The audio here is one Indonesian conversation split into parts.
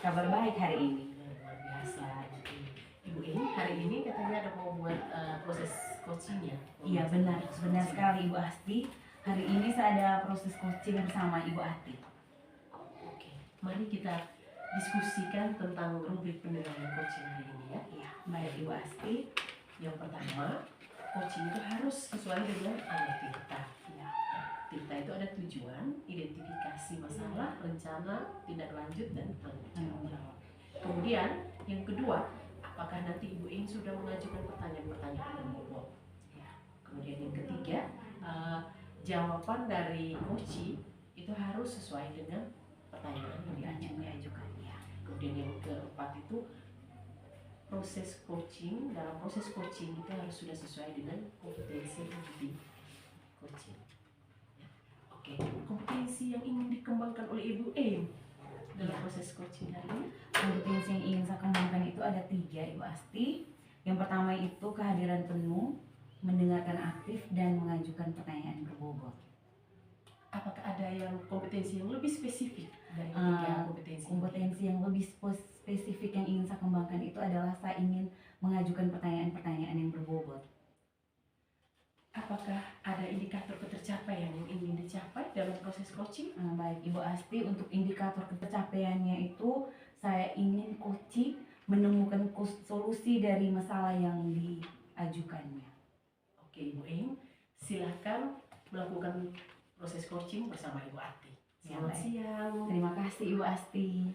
kabar baik hari ini. Luar biasa. Ibu ini hari ini katanya ada mau buat proses coaching ya? Iya benar sekali Ibu Asti. Hari ini saya ada proses coaching bersama Ibu Ati. Oke, mari kita diskusikan tentang rubrik penilaian coaching hari ini ya. Iya, baik Ibu Asti. Yang pertama, coaching itu harus sesuai dengan Tirta. Ya. Tirta itu ada tujuan, identifikasi masalah, rencana, tindak lanjut, dan tanggung jawab. Kemudian yang kedua, apakah nanti Ibu ini sudah mengajukan pertanyaan-pertanyaan yang bobot. Kemudian yang ketiga, jawaban dari coaching itu harus sesuai dengan pertanyaan yang diajukan. Kemudian yang keempat itu dalam proses coaching itu harus sudah sesuai dengan kompetensi yang di coaching. Oke, kompetensi yang ingin dikembangkan oleh Ibu dalam proses coaching hari ini. Kompetensi yang ingin saya kembangkan itu ada 3 Ibu Asti. Yang pertama itu kehadiran penuh, mendengarkan aktif, dan mengajukan pertanyaan berbobot. Apakah ada yang kompetensi yang lebih spesifik dari 3 kompetensi? Kompetensi yang lebih spesifik yang ingin saya kembangkan itu adalah saya ingin mengajukan pertanyaan-pertanyaan yang berbobot. Apakah ada indikator ketercapaian yang ingin dicapai dalam proses coaching? Baik Ibu Asti, untuk indikator ketercapaiannya itu saya ingin coaching menemukan solusi dari masalah yang diajukannya. Oke Ibu silakan melakukan proses coaching bersama Ibu Ati. Selamat siang. Terima kasih Ibu Asti.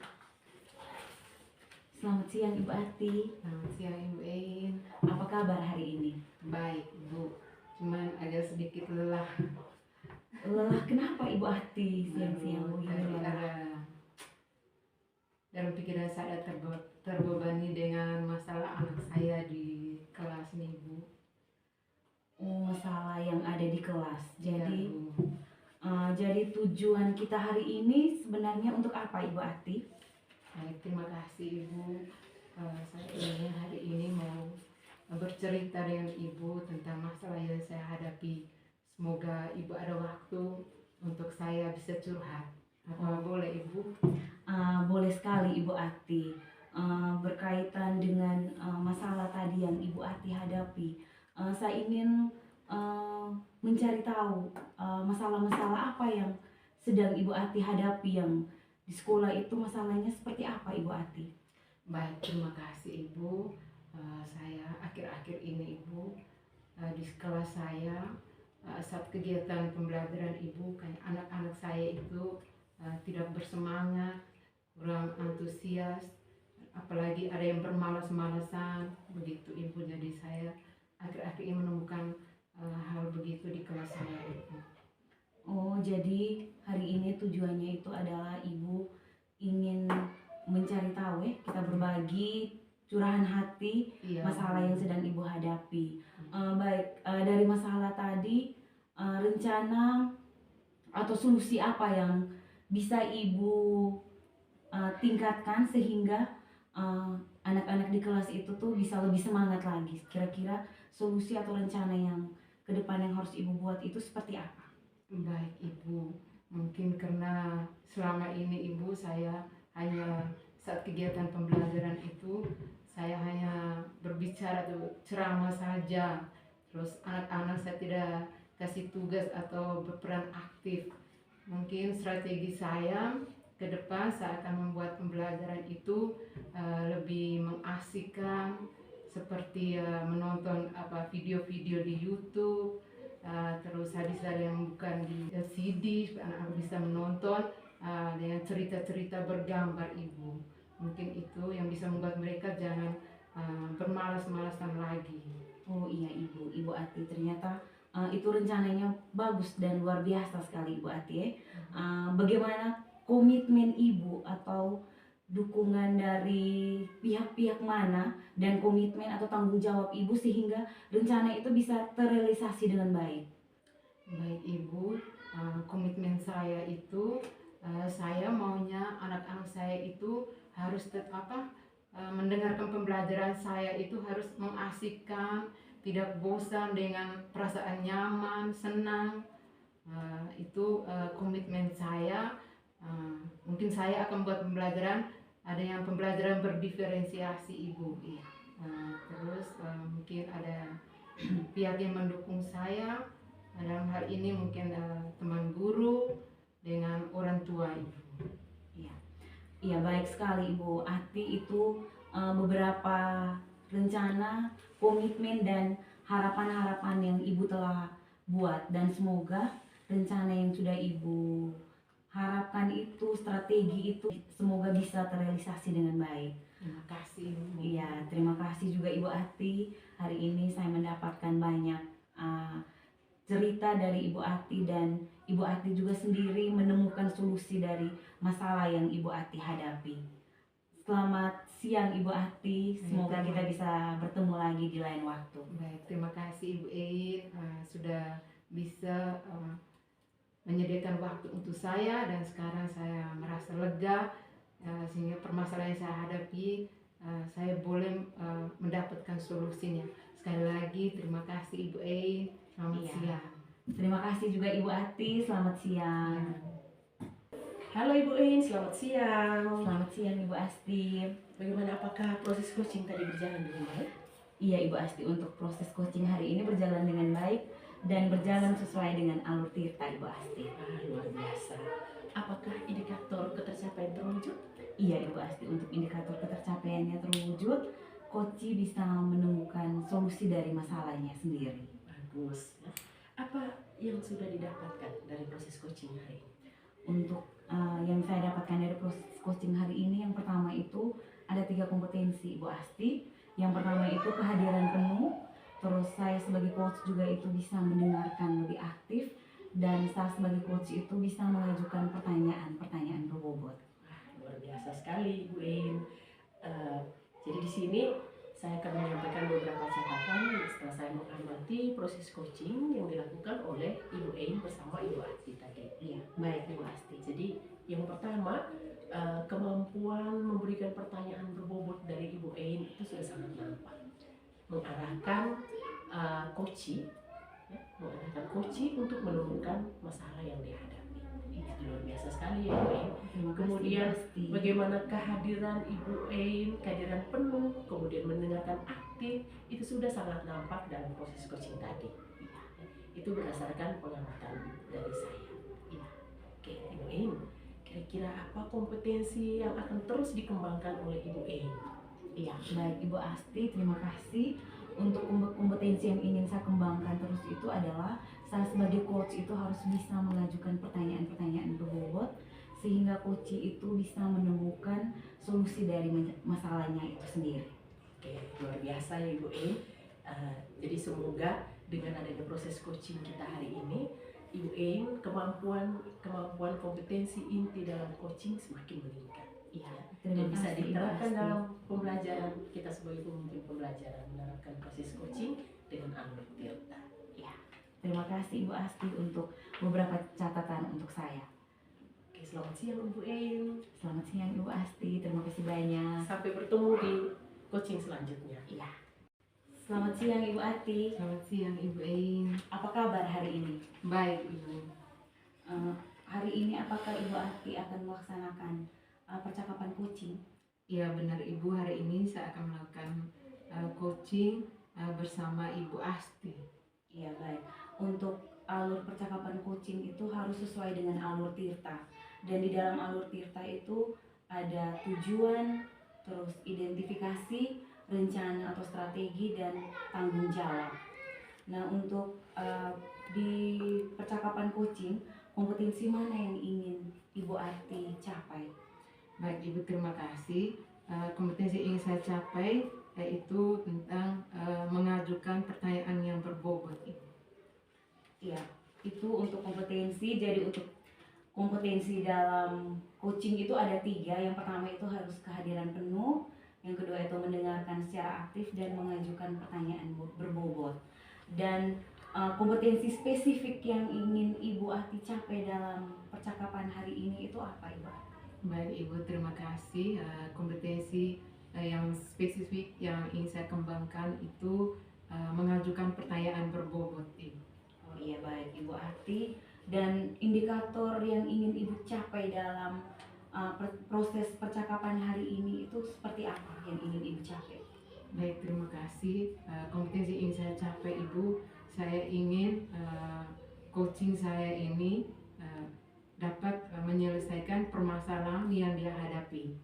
Selamat siang Ibu Ati. Selamat siang Ibu Ein. Apa kabar hari ini? Baik Ibu, cuman agak sedikit lelah. Lelah kenapa Ibu Ati siang-siang begini lelah? Dalam pikiran saya terbebani dengan masalah anak saya di kelas nih Ibu. Masalah yang ada di kelas. Jadi Ya, jadi tujuan kita hari ini sebenarnya untuk apa Ibu Ati? Baik, terima kasih Ibu. Saya ingin hari ini mau bercerita dengan Ibu tentang masalah yang saya hadapi. Semoga Ibu ada waktu untuk saya bisa curhat. Apa boleh Ibu? Boleh sekali Ibu Ati. Berkaitan dengan masalah tadi yang Ibu Ati hadapi, saya ingin mencari tahu masalah-masalah apa yang sedang Ibu Ati hadapi, yang di sekolah itu masalahnya seperti apa Ibu Ati? Baik, terima kasih Ibu. Saya akhir-akhir ini Ibu di kelas saya saat kegiatan pembelajaran Ibu, kayak anak-anak saya itu tidak bersemangat, kurang antusias, apalagi ada yang bermalas-malasan begitu Ibu. Jadi saya akhir-akhir ini menemukan hal begitu di kelas saya Ibu. Oh, jadi hari ini tujuannya itu adalah Ibu ingin mencari tahu kita berbagi curahan hati, Iya, masalah yang sedang Ibu hadapi. Baik, dari masalah tadi, rencana atau solusi apa yang bisa Ibu tingkatkan sehingga anak-anak di kelas itu tuh bisa lebih semangat lagi? Kira-kira solusi atau rencana yang ke depan yang harus Ibu buat itu seperti apa? Baik Ibu, mungkin karena selama ini Ibu saya hanya saat kegiatan pembelajaran itu saya hanya berbicara atau ceramah saja, terus anak-anak saya tidak kasih tugas atau berperan aktif. Mungkin strategi saya ke depan saya akan membuat pembelajaran itu lebih mengasihkan, seperti menonton video-video di YouTube, terus hadis-hadis yang bukan di CD, anak-anak bisa menonton dengan cerita-cerita bergambar Ibu. Mungkin itu yang bisa membuat mereka jangan bermalas-malasan lagi. Oh iya Ibu Ati, ternyata itu rencananya bagus dan luar biasa sekali Ibu Ati. Bagaimana komitmen Ibu atau dukungan dari pihak-pihak mana dan komitmen atau tanggung jawab Ibu sehingga rencana itu bisa terrealisasi dengan baik? Baik Ibu, komitmen saya itu saya maunya anak-anak saya itu harus mendengarkan pembelajaran saya itu harus mengasihkan, tidak bosan, dengan perasaan nyaman, senang. Itu komitmen saya. Mungkin saya akan buat pembelajaran ada yang pembelajaran berdiferensiasi Ibu. Terus mungkin ada pihak yang mendukung saya. Dalam hal ini mungkin teman guru dengan orang tua Ibu. Iya, baik sekali Ibu Ati. Itu beberapa rencana, komitmen dan harapan-harapan yang Ibu telah buat, dan semoga rencana yang sudah Ibu harapkan itu, strategi itu semoga bisa terrealisasi dengan baik. Terima kasih Ibu. Iya, terima kasih juga Ibu Ati. Hari ini saya mendapatkan banyak cerita dari Ibu Ati, dan Ibu Ati juga sendiri menemukan solusi dari masalah yang Ibu Ati hadapi. Selamat siang Ibu Ati, semoga kita bisa bertemu lagi di lain waktu. Baik, terima kasih Ibu Ein sudah bisa menyediakan waktu untuk saya, dan sekarang saya merasa lega sehingga permasalahan yang saya hadapi saya boleh mendapatkan solusinya. Sekali lagi terima kasih Ibu Ein. Selamat siang. Terima kasih juga Ibu Ati, selamat siang. Halo Ibu Ein, selamat siang. Selamat siang Ibu Asti. Bagaimana, apakah proses coaching tadi berjalan dengan baik? Iya Ibu Asti, untuk proses coaching hari ini berjalan dengan baik dan berjalan sesuai dengan alur tirta Ibu Asti. Luar biasa. Apakah indikator ketercapaian terwujud? Iya Ibu Asti, untuk indikator ketercapaiannya terwujud, coach bisa menemukan solusi dari masalahnya sendiri. Bagus. Apa yang sudah didapatkan dari proses coaching hari ini? Untuk yang saya dapatkan dari proses coaching hari ini, yang pertama itu ada 3 kompetensi Ibu Asti. Yang pertama itu kehadiran penuh, terus saya sebagai coach juga itu bisa mendengarkan lebih aktif, dan saya sebagai coach itu bisa mengajukan pertanyaan berbobot. Luar biasa sekali Ibu Ein. Jadi di sini saya akan menyampaikan beberapa catatan setelah saya mengamati proses coaching yang dilakukan oleh Ibu Ein bersama Ibu Ati tadi. Iya, baik Ibu Asti. Jadi yang pertama, kemampuan memberikan pertanyaan berbobot dari Ibu Ein itu sudah sangat nampak, mengarahkan coaching untuk menemukan masalah yang dihadapi. Itu luar biasa sekali ya Ibu Ein. Kemudian bagaimana kehadiran Ibu Ein, kehadiran penuh, kemudian mendengarkan aktif, itu sudah sangat nampak dalam proses coaching tadi. Itu berdasarkan pengamatan dari saya. Oke, Ibu Ein, kira-kira apa kompetensi yang akan terus dikembangkan oleh Ibu Ein? Iya, baik Ibu Asti, terima kasih. Untuk kompetensi yang ingin saya kembangkan terus itu adalah saya sebagai coach itu harus bisa mengajukan pertanyaan-pertanyaan berbobot, sehingga coach itu bisa menemukan solusi dari masalahnya itu sendiri. Oke, luar biasa ya Ibu Ein. Jadi semoga dengan adanya proses coaching kita hari ini, Ibu Ein kemampuan kompetensi inti dalam coaching semakin meningkat. Iya, Dan bisa kasih, Ibu diterapkan Asti. dalam pembelajaran kita sebagai pemimpin pembelajaran, menerapkan proses coaching dengan alur tirta. Terima kasih Ibu Asti untuk beberapa catatan untuk saya. Oke, selamat siang Ibu Ein. Selamat siang Ibu Asti, terima kasih banyak. Sampai bertemu di coaching selanjutnya. Iya. Selamat siang Ibu Ati. Selamat siang Ibu Ein. Apa kabar hari ini? Baik Ibu. Hari ini apakah Ibu Ati akan melaksanakan percakapan coaching? Iya benar Ibu, hari ini saya akan melakukan coaching bersama Ibu Asti. Iya, baik. Untuk alur percakapan coaching itu harus sesuai dengan alur tirta. Dan di dalam alur tirta itu ada tujuan, terus identifikasi, rencana atau strategi, dan tanggung jawab. Nah, untuk di percakapan coaching, kompetensi mana yang ingin Ibu Ati capai? Baik Ibu, terima kasih. Kompetensi yang ingin saya capai yaitu tentang mengajukan pertanyaan yang berbobot Ibu. Iya, itu untuk kompetensi. Jadi untuk kompetensi dalam coaching itu ada 3. Yang pertama itu harus kehadiran penuh, yang kedua itu mendengarkan secara aktif, dan mengajukan pertanyaan berbobot. Dan kompetensi spesifik yang ingin Ibu Ati capai dalam percakapan hari ini itu apa Ibu? Baik Ibu, terima kasih. Kompetensi yang spesifik yang ingin saya kembangkan itu mengajukan pertanyaan berbobot Ibu. Oh iya, baik Ibu Ati. Dan indikator yang ingin Ibu capai dalam proses percakapan hari ini itu seperti apa yang ingin Ibu capai? Baik, terima kasih. Kompetensi yang ingin saya capai Ibu, saya ingin coaching saya ini dapat menyelesaikan permasalahan yang dia hadapi,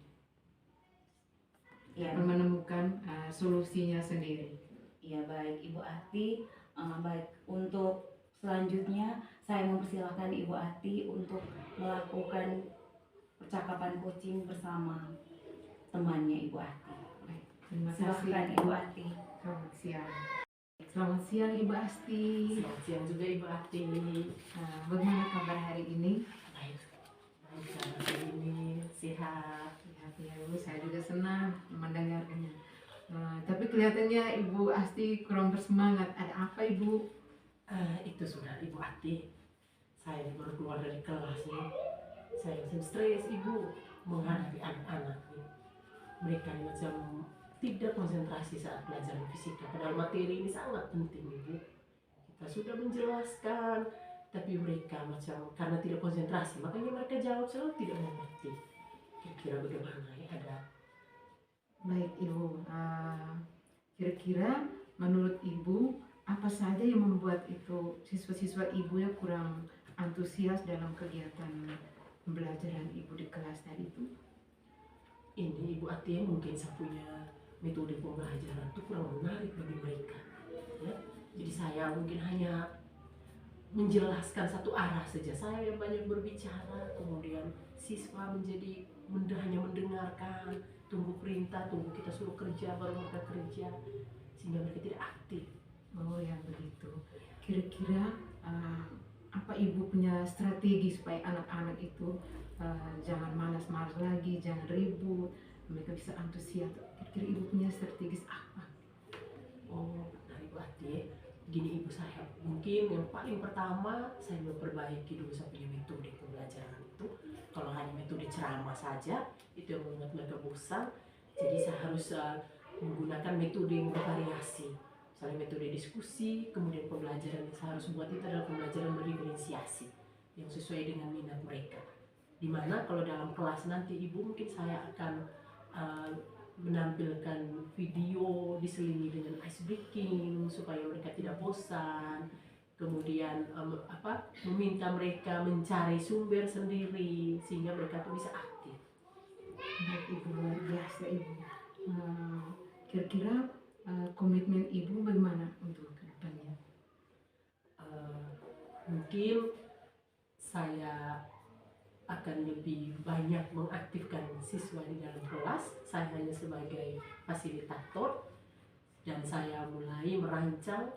Ya, menemukan solusinya sendiri. ya baik Ibu Ati. Baik, untuk selanjutnya saya mempersilahkan Ibu Ati untuk melakukan percakapan coaching bersama temannya Ibu Ati. Baik, terima Silahkan kasih. Ibu Ati. Selamat siang. Selamat siang Ibu Asti. Selamat siang juga Ibu Ati. Bagaimana kabar hari ini? Baik, baik kabar hari ini sehat. Ya Ibu, saya juga senang mendengarkannya. Tapi kelihatannya Ibu Asti kurang bersemangat. Ada apa Ibu? Itu sudah Ibu Ati. Saya ini baru keluar dari kelas nih. Saya macam stres Ibu menghadapi anak-anak nih. Mereka ini macam tidak konsentrasi saat pelajaran fisika. Padahal materi ini sangat penting Ibu. Kita sudah menjelaskan, tapi mereka macam karena tidak konsentrasi, makanya mereka jawab selalu tidak mengerti. Kira-kira bagaimana ya ada? Baik Ibu, kira-kira menurut Ibu apa saja yang membuat itu siswa-siswa Ibu ya kurang antusias dalam kegiatan pembelajaran Ibu di kelas tadi itu? Ini Ibu Ati mungkin saya punya metode pembelajaran itu kurang menarik bagi mereka. Ya? Jadi saya mungkin hanya menjelaskan satu arah saja. Saya yang banyak berbicara, kemudian siswa menjadi hanya mendengarkan, tunggu perintah, tunggu kita suruh kerja baru mereka kerja, sehingga mereka tidak aktif. Oh ya begitu. Kira-kira apa Ibu punya strategi supaya anak-anak itu jangan malas-malas lagi, jangan ribut, mereka bisa antusias. Kira-kira Ibu punya strategis apa? Oh, dari Ibu Ati, gini Ibu saya, mungkin yang paling pertama saya memperbaiki dulu saya punya metode pembelajaran itu. Kalau hanya metode ceramah saja, itu yang membuat mereka bosan. Jadi saya harus menggunakan metode yang bervariasi. Misalnya metode diskusi, kemudian pembelajaran yang saya harus buat itu adalah pembelajaran berdifferensiasi yang sesuai dengan minat mereka. Dimana kalau dalam kelas nanti Ibu mungkin saya akan menampilkan video diselingi dengan ice breaking supaya mereka tidak bosan. Kemudian meminta mereka mencari sumber sendiri sehingga mereka tuh bisa aktif. Baik Ibu, luar biasa Ibu. Kira-kira komitmen Ibu bagaimana untuk kedepannya? Mungkin saya akan lebih banyak mengaktifkan siswa di dalam kelas. Saya hanya sebagai fasilitator dan saya mulai merancang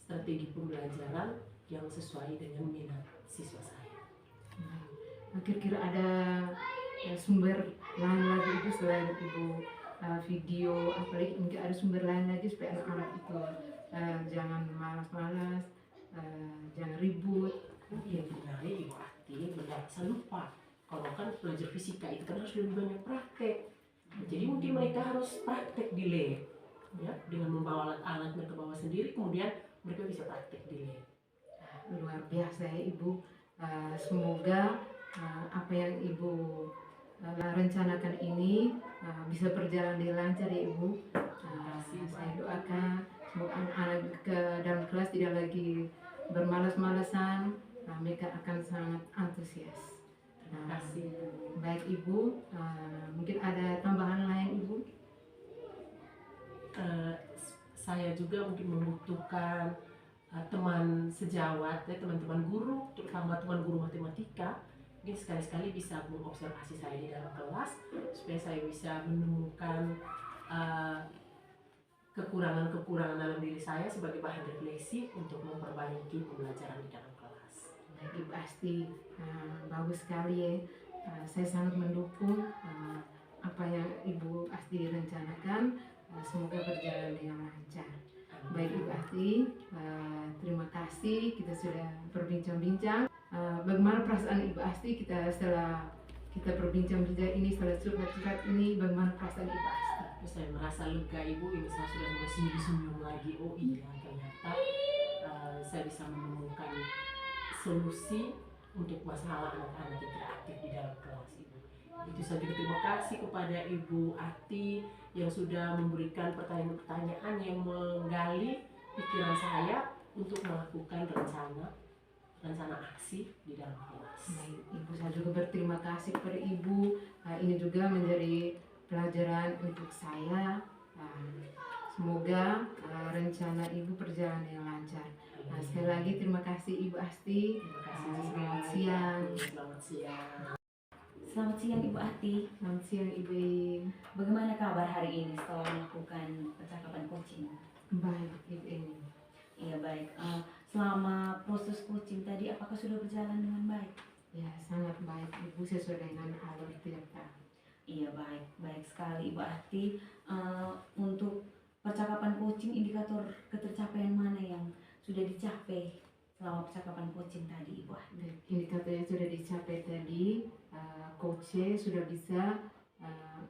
strategi pembelajaran yang sesuai dengan minat siswa saya. Kira-kira ada sumber lain lagi Ibu selain Ibu video, apalagi mungkin ada sumber lain lagi supaya anak-anak itu jangan malas-malas, jangan ribut. Iya benar Ibu Ati, benar saya lupa. Kalau kan belajar fisika itu kan harus lebih banyak praktek. Jadi mungkin mereka harus praktek di lab, ya, dengan membawa alat-alat mereka bawa sendiri, kemudian mereka bisa praktek di lab. Luar biasa ya Ibu. Semoga apa yang Ibu rencanakan ini bisa berjalan dengan lancar ya Ibu. Saya doakan semoga anak-anak ke dalam kelas tidak lagi bermalas-malasan, mereka akan sangat antusias. Terima kasih. Baik Ibu, mungkin ada tambahan lain Ibu? Saya juga mungkin membutuhkan teman sejawat, teman-teman guru, terutama teman guru matematika. Mungkin sekali-sekali bisa mengobservasi saya di dalam kelas supaya saya bisa menemukan kekurangan-kekurangan dalam diri saya sebagai bahan refleksi untuk memperbaiki pembelajaran di dalam kelas. Baik Ibu Asti, bagus sekali ya. Saya sangat mendukung apa yang Ibu Asti rencanakan. Semoga berjalan dengan lancar. Baik Ibu Asti, terima kasih kita sudah berbincang-bincang. Bagaimana perasaan Ibu Asti setelah kita berbincang-bincang ini, setelah curhat-curhat ini, bagaimana perasaan Ibu Asti? Saya merasa lega Ibu, ini saya sudah mulai senyum-senyum lagi. Oh iya, ternyata saya bisa menemukan solusi untuk masalah anak-anak yang tidak aktif di dalam kelas Ibu. Itu saja, terima kasih kepada Ibu Ati yang sudah memberikan pertanyaan-pertanyaan yang menggali pikiran saya untuk melakukan rencana aksi di dalam kelas. Baik, Ibu, saya juga berterima kasih kepada Ibu. Ini juga menjadi pelajaran untuk saya. Semoga rencana Ibu berjalan dengan lancar. Sekali lagi terima kasih Ibu Asti. Terima kasih juga. Selamat siang. Selamat siang. Selamat siang Ibu Ati. Selamat siang Ibu Ein. Bagaimana kabar hari ini setelah melakukan percakapan coaching? Baik Ibu Ein. Iya baik. Selama proses coaching tadi apakah sudah berjalan dengan baik? Ya, sangat baik Ibu, sesuai dengan alur kita. Iya baik sekali Ibu Ati. Untuk percakapan coaching, indikator ketercapaian mana yang sudah dicapai selama percakapan coaching tadi Ibu Ati? Baik, indikator yang sudah dicapai tadi, coach sudah bisa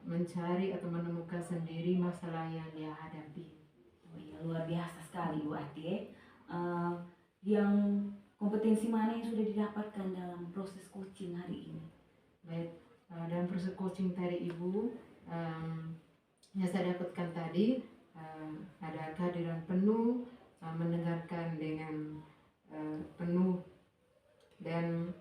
mencari atau menemukan sendiri masalah yang dia hadapi. Oh iya, luar biasa sekali Ibu Ati. Yang kompetensi mana yang sudah didapatkan dalam proses coaching hari ini? Baik, dalam proses coaching tadi Ibu, yang saya dapatkan tadi ada kehadiran penuh, mendengarkan dengan penuh, dan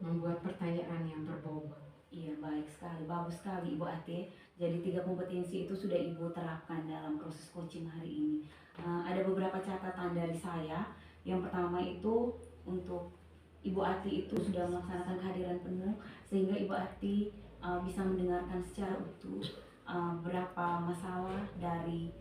membuat pertanyaan yang berbobot. Iya baik sekali, bagus sekali Ibu Ati. Jadi 3 kompetensi itu sudah Ibu terapkan dalam proses coaching hari ini. Ada beberapa catatan dari saya. Yang pertama itu untuk Ibu Ati itu sudah melaksanakan kehadiran penuh sehingga Ibu Ati bisa mendengarkan secara utuh berapa masalah dari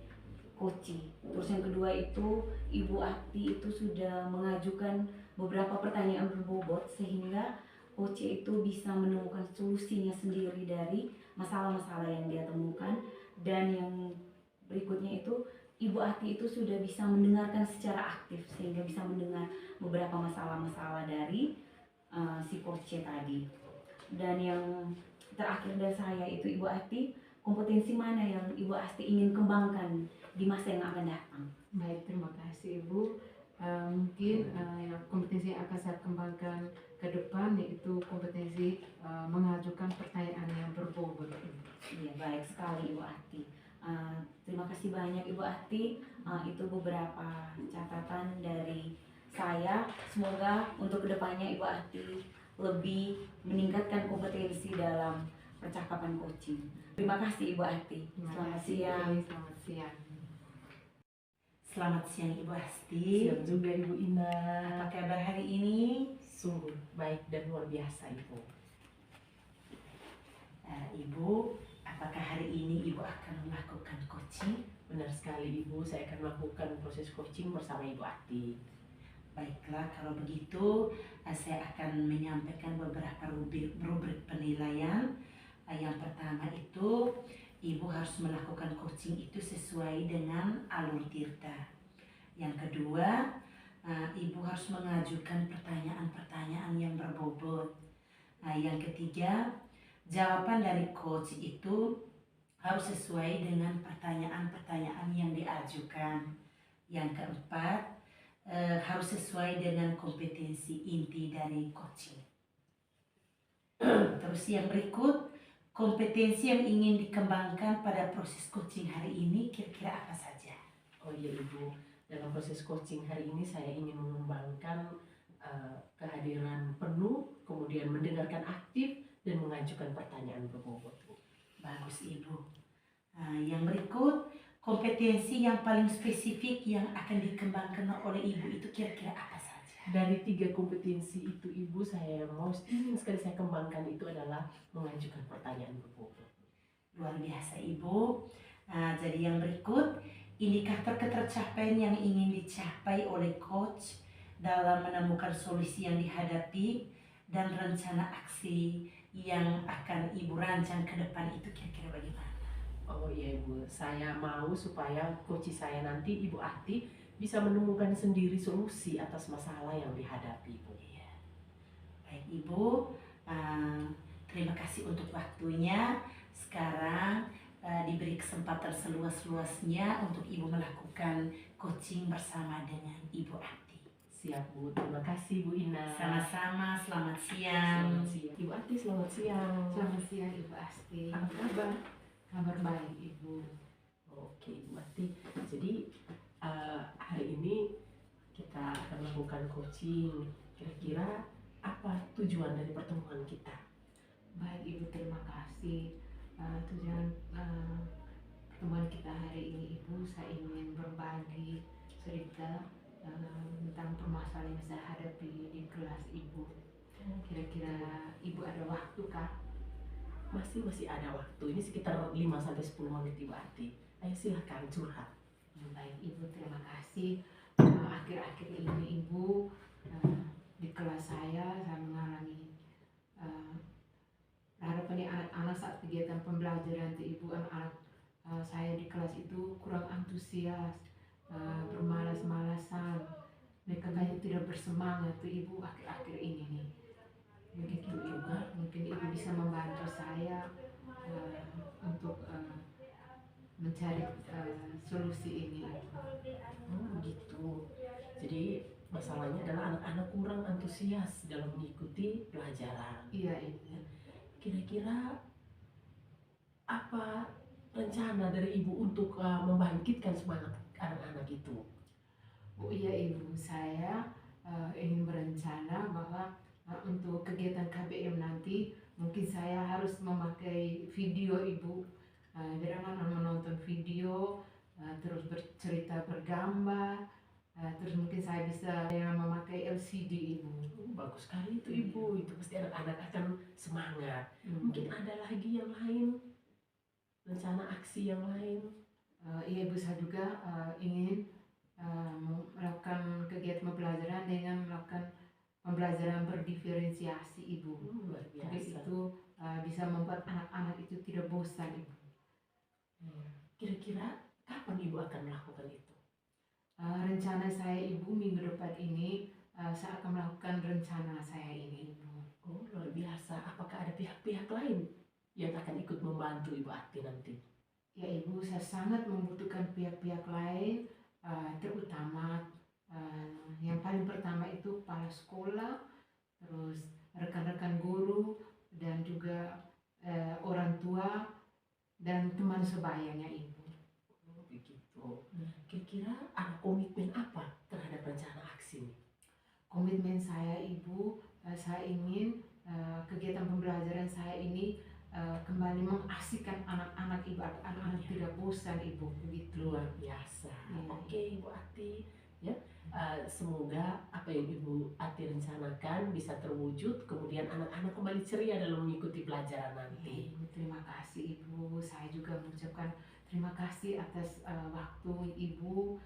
coaching. Terus yang kedua itu Ibu Ati itu sudah mengajukan beberapa pertanyaan berbobot sehingga coach itu bisa menemukan solusinya sendiri dari masalah-masalah yang dia temukan. Dan yang berikutnya itu Ibu Ati itu sudah bisa mendengarkan secara aktif sehingga bisa mendengar beberapa masalah-masalah dari si coach tadi. Dan yang terakhir dari saya itu Ibu Ati, kompetensi mana yang Ibu Ati ingin kembangkan di masa yang akan datang? Baik, terima kasih Ibu. Mungkin kompetensi yang akan saya kembangkan ke depan yaitu kompetensi mengajukan pertanyaan yang berbobot. Iya baik sekali Ibu Ati. Terima kasih banyak Ibu Ati. Itu beberapa catatan dari saya. Semoga untuk kedepannya Ibu Ati lebih meningkatkan kompetensi dalam percakapan coaching. Terima kasih Ibu Ati. Selamat siang. Selamat siang. Selamat siang Ibu Asti. Siang juga Ibu Ina. Apa kabar hari ini? Sungguh baik dan luar biasa Ibu. Ibu, apakah hari ini Ibu akan melakukan coaching? Benar sekali Ibu, saya akan melakukan proses coaching bersama Ibu Ati. Baiklah, kalau begitu saya akan menyampaikan beberapa rubrik penilaian. Yang pertama itu Ibu harus melakukan coaching itu sesuai dengan alur Tirta. Yang kedua, Ibu harus mengajukan pertanyaan-pertanyaan yang berbobot. Yang ketiga, jawaban dari coach itu harus sesuai dengan pertanyaan-pertanyaan yang diajukan. Yang keempat, harus sesuai dengan kompetensi inti dari coaching. Terus yang berikut, kompetensi yang ingin dikembangkan pada proses coaching hari ini kira-kira apa saja? Oh iya Ibu, dalam proses coaching hari ini saya ingin mengembangkan kehadiran penuh, kemudian mendengarkan aktif dan mengajukan pertanyaan berbobot. Bagus Ibu. Yang berikut, kompetensi yang paling spesifik yang akan dikembangkan oleh Ibu itu kira-kira apa saja? Dari 3 kompetensi itu Ibu, saya ingin sekali saya kembangkan itu adalah mengajukan pertanyaan berbobot. Luar biasa Ibu. Jadi yang berikut, indikator ketercapaian yang ingin dicapai oleh coach dalam menemukan solusi yang dihadapi dan rencana aksi yang akan Ibu rancang ke depan itu kira-kira bagaimana? Oh iya Ibu, saya mau supaya coach saya nanti Ibu Ati bisa menemukan sendiri solusi atas masalah yang dihadapi Ibu. Iya. Baik Ibu, terima kasih untuk waktunya. Sekarang diberi kesempatan seluas-luasnya untuk Ibu melakukan coaching bersama dengan Ibu Ati. Siap Bu, terima kasih Bu Ina. Sama-sama, selamat siang. Selamat siang. Ibu Ati, selamat siang. Selamat siang Ibu Asti. Apa kabar? Kabar baik Ibu. Oke Ibu Ati, jadi hari ini kita akan melakukan coaching. Kira-kira apa tujuan dari pertemuan kita? Baik Ibu, terima kasih. Tujuan pertemuan kita hari ini Ibu, saya ingin berbagi cerita tentang permasalahan yang saya hadapi di kelas Ibu. Kira-kira Ibu ada waktu kah? Masih ada waktu, ini sekitar 5-10 menit Ibu Ati. Ayo silahkan curhat. Baik Ibu, terima kasih. Akhir-akhir ini Ibu, di kelas saya mengalami harapan anak-anak saat kegiatan pembelajaran itu Ibu, anak-anak saya di kelas itu kurang antusias, bermalas-malasan, mereka kayak tidak bersemangat tuh Ibu akhir-akhir ini nih. Begitu Ibu, mungkin Ibu bisa membantu saya untuk mencari solusi ini. Begitu. Jadi masalahnya adalah anak-anak kurang antusias dalam mengikuti pelajaran. Iya Ibu. Kira-kira apa rencana dari Ibu untuk membangkitkan semangat anak-anak itu? Oh iya Ibu, saya ingin berencana bahwa untuk kegiatan KBM nanti mungkin saya harus memakai video Ibu. Biar anak-anak menonton video, terus bercerita bergambar, terus mungkin saya bisa memakai LCD Ibu. Bagus sekali itu Ibu, itu pasti anak-anak akan semangat. Mungkin ada lagi yang lain, rencana aksi yang lain. Iya Ibu, saya juga ingin melakukan kegiatan pembelajaran dengan melakukan pembelajaran berdiferensiasi Ibu. Luar Jadi biasa. itu bisa membuat anak-anak itu tidak bosan Ibu. Kira-kira kapan Ibu akan melakukan itu? Rencana saya Ibu minggu depan ini, saya akan melakukan rencana saya ini Ibu. Oh luar biasa, apakah ada pihak-pihak lain yang akan ikut membantu Ibu Ati nanti? Ya Ibu, saya sangat membutuhkan pihak-pihak lain, terutama yang paling pertama itu kepala sekolah, terus rekan-rekan guru, dan juga orang tua dan teman sebayanya Ibu. Oh begitu. Kira-kira ada komitmen apa terhadap rencana aksi ini? Komitmen saya Ibu, saya ingin kegiatan pembelajaran saya ini kembali mengasihkan anak-anak Ibu, anak-anak tidak bosan Ibu, begitu. Luar biasa. Iya. Oke Ibu Ati, ya. Semoga apa yang Ibu Ati rencanakan bisa terwujud, kemudian anak-anak kembali ceria dalam mengikuti pelajaran nanti. Ibu, terima kasih Ibu. Saya juga mengucapkan terima kasih atas waktu Ibu,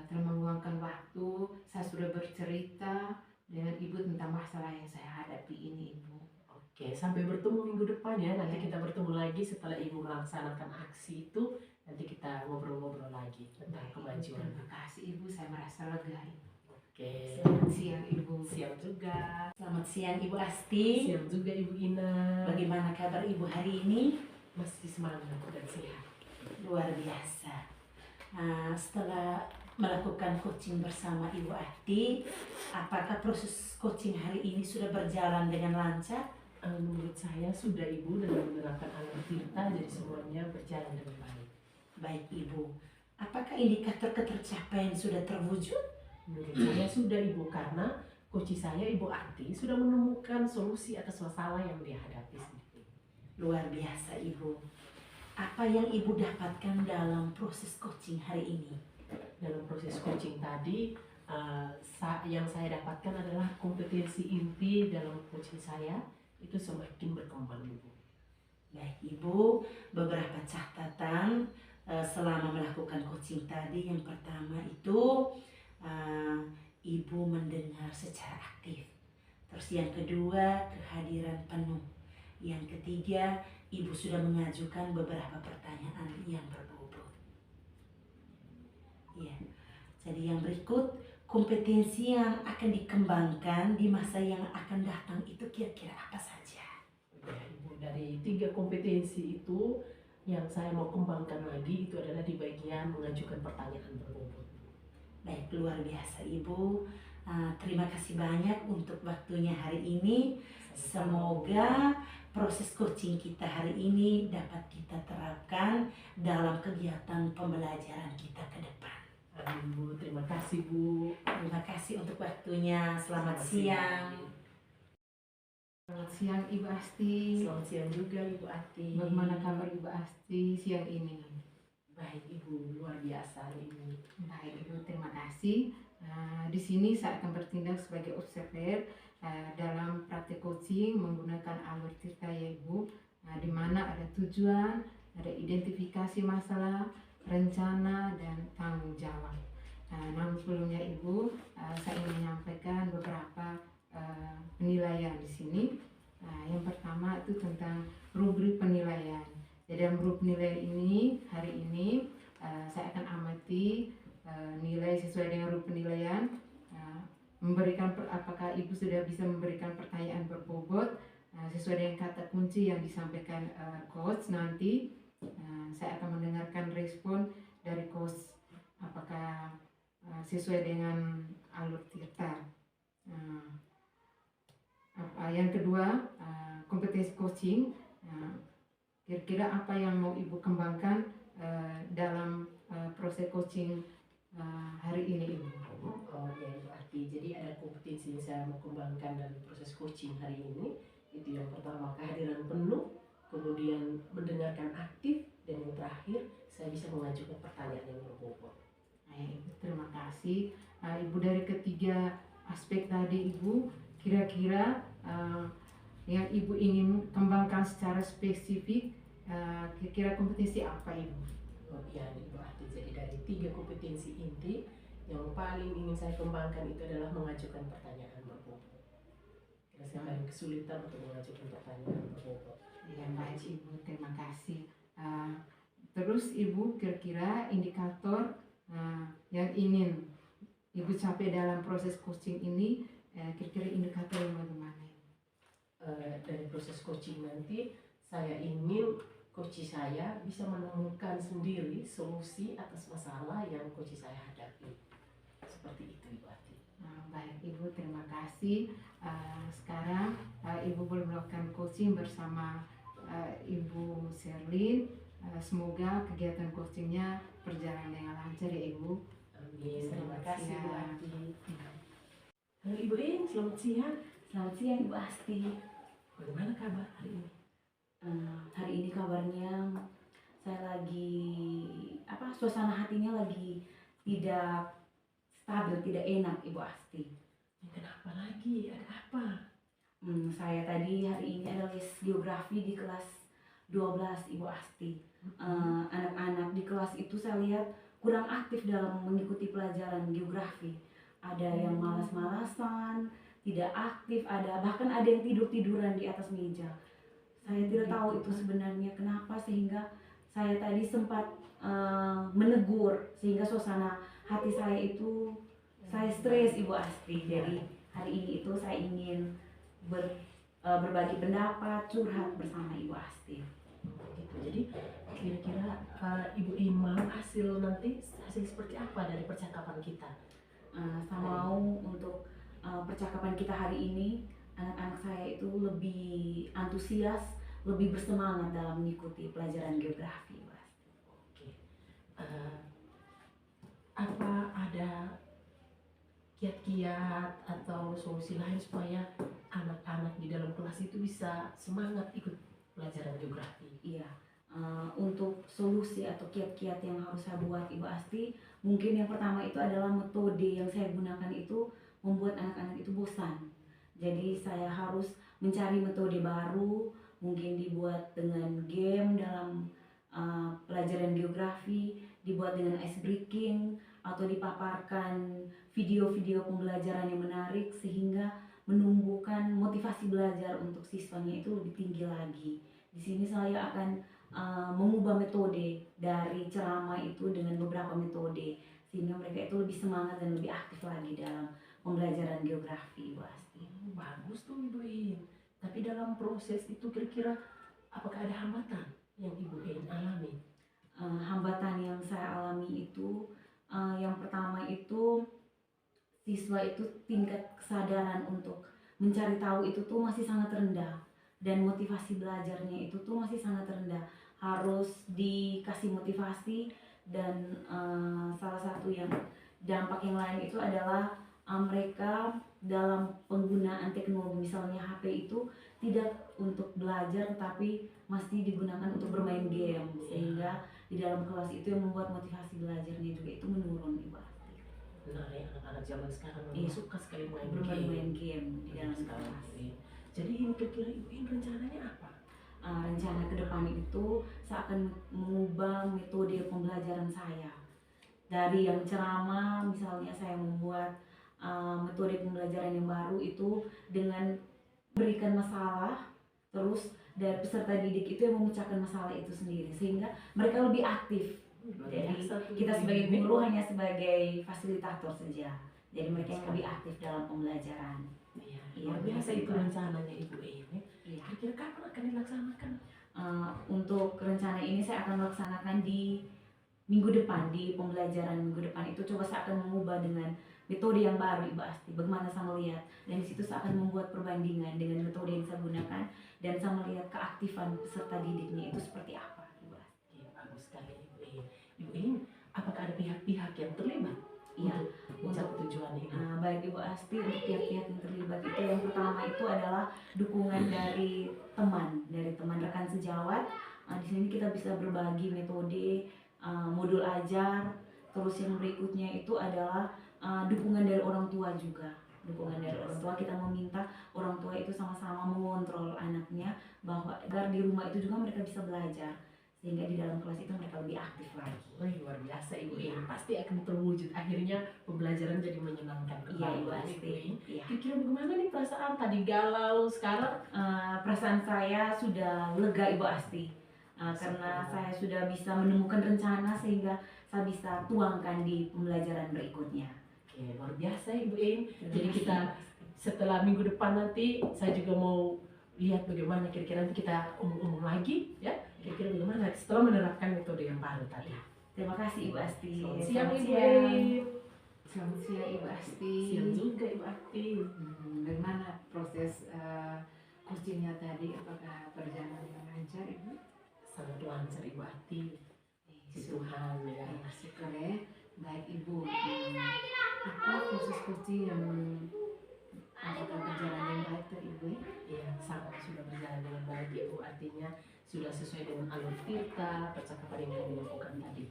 telah meluangkan waktu. Saya sudah bercerita dengan Ibu tentang masalah yang saya hadapi ini Ibu. Oke, sampai bertemu minggu depan ya. Nanti kita bertemu lagi setelah Ibu melaksanakan aksi itu. Nanti kita ngobrol-ngobrol lagi tentang kemajuan. Terima kasih Ibu, saya merasa lega Ibu. Oke, Selamat siang Ibu. siang juga. Selamat siang Ibu Asti. Siang juga Ibu Ina. Bagaimana kabar Ibu hari ini? Masih semangat dan sehat. Luar biasa. Setelah melakukan coaching bersama Ibu Ati, apakah proses coaching hari ini sudah berjalan dengan lancar? Menurut saya sudah Ibu dengan menerapkan alat Tirta, jadi semuanya berjalan dengan baik. Baik Ibu, apakah indikator ketercapaian sudah terwujud? Menurut saya sudah Ibu, karena coach saya Ibu Ati sudah menemukan solusi atas masalah yang dihadapi sendiri. Luar biasa Ibu. Apa yang Ibu dapatkan dalam proses coaching hari ini? Dalam proses coaching tadi, yang saya dapatkan adalah kompetensi inti dalam coaching saya itu semakin berkembang Ibu. Baik Ibu, beberapa catatan selama melakukan coaching tadi. Yang pertama itu Ibu mendengar secara aktif. Terus yang kedua, kehadiran penuh. Yang ketiga, Ibu sudah mengajukan beberapa pertanyaan yang berbobot. Ya. Jadi yang berikut, kompetensi yang akan dikembangkan di masa yang akan datang itu kira-kira apa saja? Ya, Ibu, dari 3 kompetensi itu yang saya mau kembangkan lagi itu adalah di bagian mengajukan pertanyaan berbobot. Baik, luar biasa Ibu. Terima kasih banyak untuk waktunya hari ini. Semoga proses coaching kita hari ini dapat kita terapkan dalam kegiatan pembelajaran kita ke depan. Amin Bu, terima kasih Bu. Terima kasih untuk waktunya. Selamat siang. Selamat siang Ibu Asti. Selamat siang juga Ibu Ati. Bagaimana kabar Ibu Asti siang ini? Baik Ibu, luar biasa Ibu. Baik Ibu, terima kasih. Di sini saya akan bertindak sebagai observer dalam praktik coaching menggunakan alur tirta ya Ibu, di mana ada tujuan, ada identifikasi masalah, rencana, dan tanggung jawab. Namun sebelumnya Ibu, saya ingin menyampaikan beberapa penilaian di sini. Yang pertama itu tentang rubrik penilaian. Jadi dalam rubrik penilaian ini hari ini saya akan amati nilai sesuai dengan rubrik penilaian, memberikan apakah Ibu sudah bisa memberikan pertanyaan berbobot sesuai dengan kata kunci yang disampaikan coach. Nanti saya akan mendengarkan respon dari coach apakah sesuai dengan alur tirta. Yang kedua, kompetensi coaching. Kira-kira apa yang mau Ibu kembangkan dalam proses coaching hari ini Ibu? Oh ya Ibu Ati, jadi ada kompetensi yang saya mau kembangkan dalam proses coaching hari ini. Itu yang pertama, kehadiran penuh, kemudian mendengarkan aktif, dan yang terakhir saya bisa mengajukan pertanyaan yang berbobot. Ibu, terima kasih. Ibu, dari ketiga aspek tadi Ibu, kira-kira yang Ibu ingin kembangkan secara spesifik, kira-kira kompetensi apa Ibu? Oh iya Ibu Ati, jadi dari 3 kompetensi inti yang paling ingin saya kembangkan itu adalah mengajukan pertanyaan berbobot. Karena saya paling kesulitan untuk mengajukan pertanyaan berbobot. Ya, baik Ibu, terima kasih. Terus Ibu, kira-kira indikator yang ingin Ibu capai dalam proses coaching ini, kira-kira indikator yang bagaimana? Dari proses coaching nanti saya ingin coach saya bisa menemukan sendiri solusi atas masalah yang coach saya hadapi. Seperti itu Ibu Ati. Baik Ibu, terima kasih. Sekarang Ibu boleh melakukan coaching bersama Ibu Sherlyn. Semoga kegiatan coachingnya berjalan dengan lancar ya Ibu. Amin. Terima kasih Ibu Siang. Ati. Halo Ibu In, selamat siang. Selamat siang Ibu Asti. Bagaimana kabar hari ini? Hari ini kabarnya saya lagi suasana hatinya lagi tidak stabil, tidak enak Ibu Asti. Kenapa lagi? Ada apa? Saya tadi hari ini ada les geografi di kelas 12 Ibu Asti. Anak-anak di kelas itu saya lihat kurang aktif dalam mengikuti pelajaran geografi. Ada yang malas-malasan, tidak aktif, bahkan ada yang tidur-tiduran di atas meja. Saya tidak tahu itu sebenarnya kenapa, sehingga saya tadi sempat menegur, sehingga suasana hati saya itu saya stres Ibu Asti. Jadi hari ini itu saya ingin berbagi pendapat, curhat bersama Ibu Asti. Gitu. Jadi kira-kira Ibu In mau hasil seperti apa dari percakapan kita? Saya mau untuk percakapan kita hari ini, anak-anak saya itu lebih antusias, lebih bersemangat dalam mengikuti pelajaran geografi, Mas. Oke. Apa ada kiat-kiat atau solusi lain supaya anak-anak di dalam kelas itu bisa semangat ikut pelajaran geografi? Iya, untuk solusi atau kiat-kiat yang harus saya buat Ibu Asti, mungkin yang pertama itu adalah metode yang saya gunakan itu membuat anak-anak itu bosan. Jadi saya harus mencari metode baru, mungkin dibuat dengan game dalam pelajaran geografi, dibuat dengan ice breaking, atau dipaparkan video-video pembelajaran yang menarik sehingga menumbuhkan motivasi belajar untuk siswanya itu lebih tinggi lagi. Di sini saya akan mengubah metode dari ceramah itu dengan beberapa metode sehingga mereka itu lebih semangat dan lebih aktif lagi dalam pembelajaran geografi, Bu Asti. Bagus tuh Ibu In. Tapi dalam proses itu kira-kira apakah ada hambatan yang Ibu In alami? Hambatan yang saya alami itu yang pertama itu siswa itu tingkat kesadaran untuk mencari tahu itu tuh masih sangat rendah, dan motivasi belajarnya itu tuh masih sangat rendah. Harus dikasih motivasi, dan salah satu yang dampak yang lain itu adalah mereka dalam penggunaan teknologi, misalnya HP itu tidak untuk belajar tapi masih digunakan untuk bermain game, sehingga di dalam kelas itu yang membuat motivasi belajarnya juga itu menurun, Ibu Asti. Benar ya, anak-anak zaman sekarang Iya. suka sekali main Bermain game. game di dalam Sekarang kelas. ini. Jadi ini kira-kira Ibu ini rencananya apa? Rencana ke depan itu saya akan mengubah metode pembelajaran saya. Dari yang ceramah, misalnya saya membuat metode pembelajaran yang baru itu dengan berikan masalah, terus dari peserta didik itu yang memecahkan masalah itu sendiri, sehingga mereka lebih aktif. Jadi kita sebagai guru hanya sebagai fasilitator saja. Jadi mereka yang lebih aktif dalam pembelajaran. Iya, Iya, luar biasa itu Ibu. rencananya Ibu ini. Iya. Kira-kira kapan akan dilaksanakan? Untuk rencana ini saya akan melaksanakan di minggu depan, di pembelajaran minggu depan itu coba saya akan mengubah dengan metode yang baru, Ibu Asti. Bagaimana saya melihat, dan di situ saya akan membuat perbandingan dengan metode yang saya gunakan, dan saya melihat keaktifan peserta didiknya itu seperti apa, Ibu Asti. Iya, bagus sekali Ibu ini. Ibu ini, apakah ada pihak-pihak yang terlibat? Iya, untuk mencapai tujuan ini. Baik Ibu Asti, untuk pihak-pihak yang terlibat itu yang pertama itu adalah dukungan dari teman rekan sejawat. Di sini kita bisa berbagi metode, modul ajar. Terus yang berikutnya itu adalah dukungan dari orang tua juga. Dukungan dari orang tua, kita meminta orang tua itu sama-sama mengontrol anaknya bahwa agar di rumah itu juga mereka bisa belajar, sehingga di dalam kelas itu mereka lebih aktif lagi. Wih, luar biasa Ibu ini. Pasti akan terwujud. Akhirnya pembelajaran jadi menyenangkan. Iya, Ibu kembali, Asti. ini. Iya. Kira-kira bagaimana nih perasaan? Tadi galau, sekarang Perasaan saya sudah lega, Ibu Asti, karena saya sudah bisa menemukan rencana sehingga saya bisa tuangkan di pembelajaran berikutnya. Oke, luar biasa Ibu In. Jadi kita setelah minggu depan nanti saya juga mau lihat bagaimana kira-kira nanti kita umum lagi ya. Kira-kira bagaimana setelah menerapkan metode yang baru tadi. Terima kasih, Ibu Asti. Selamat siang Ibu siang. In. Selamat siang Ibu Asti. Siang juga Ibu Asti. Bagaimana proses coachingnya tadi? Apakah berjalan dengan lancar Ibu? Sangat lancar Ibu Asti. Si Tuhan ya. Syukur ya. Baik Ibu. Apa proses coaching yang apakah berjalan dengan baik tuh Ibu? Iya, sangat sudah berjalan dengan baik Ibu. Artinya sudah sesuai dengan alur kita, percakapan yang kami lakukan tadi.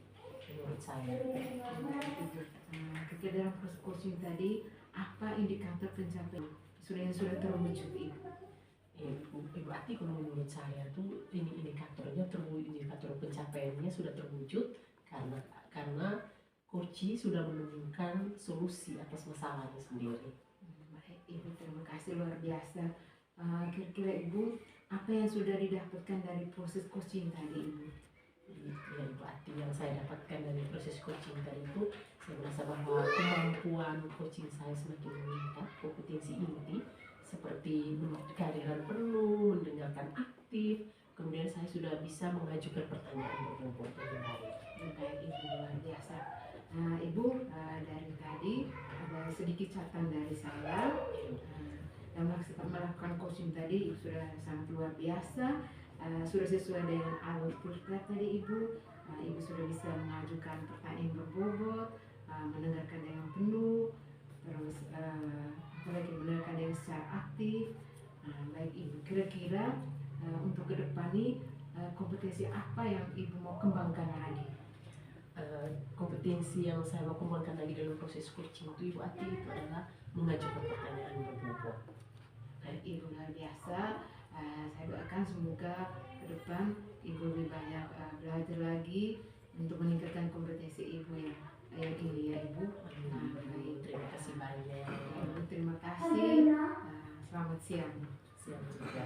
Menurut saya. Ketika dalam proses coaching tadi, apa indikator pencapaian yang sudah terwujud Ibu? Ibu Ati, kalau menurut saya tuh ini indikatornya indikator pencapaiannya sudah terwujud karena coach sudah menemukan solusi atas masalahnya sendiri. Baik Ibu, terima kasih luar biasa. Kira-kira Ibu, apa yang sudah didapatkan dari proses coaching tadi Ibu? Ya Ibu Ati, yang saya dapatkan dari proses coaching tadi itu, saya merasa bahwa kemampuan coaching saya semakin meningkat, kompetensi inti seperti kehadiran penuh, mendengarkan aktif, kemudian saya sudah bisa mengajukan pertanyaan berbobot dengan baik. Baik Ibu, luar biasa. Ibu, dari tadi ada sedikit catatan dari saya. Dalam melakukan coaching tadi Ibu sudah sangat luar biasa, sudah sesuai dengan alur kita tadi Ibu. Ibu sudah bisa mengajukan pertanyaan berbobot, mendengarkan dengan penuh, terus apalagi mendengarkan dengan secara aktif. Baik Ibu, kira-kira untuk ke depan nih kompetensi apa yang Ibu mau kembangkan lagi? Kompetensi yang saya mau kembangkan lagi dalam proses coaching itu Ibu Ati itu adalah mengajukan pertanyaan berbobot. Baik Ibu, luar biasa. Saya doakan semoga ke depan Ibu lebih banyak belajar lagi untuk meningkatkan kompetensi Ibu yang ini ya Ibu. Baik. Terima kasih banyak. Ibu, terima kasih. Selamat siang. Siang juga.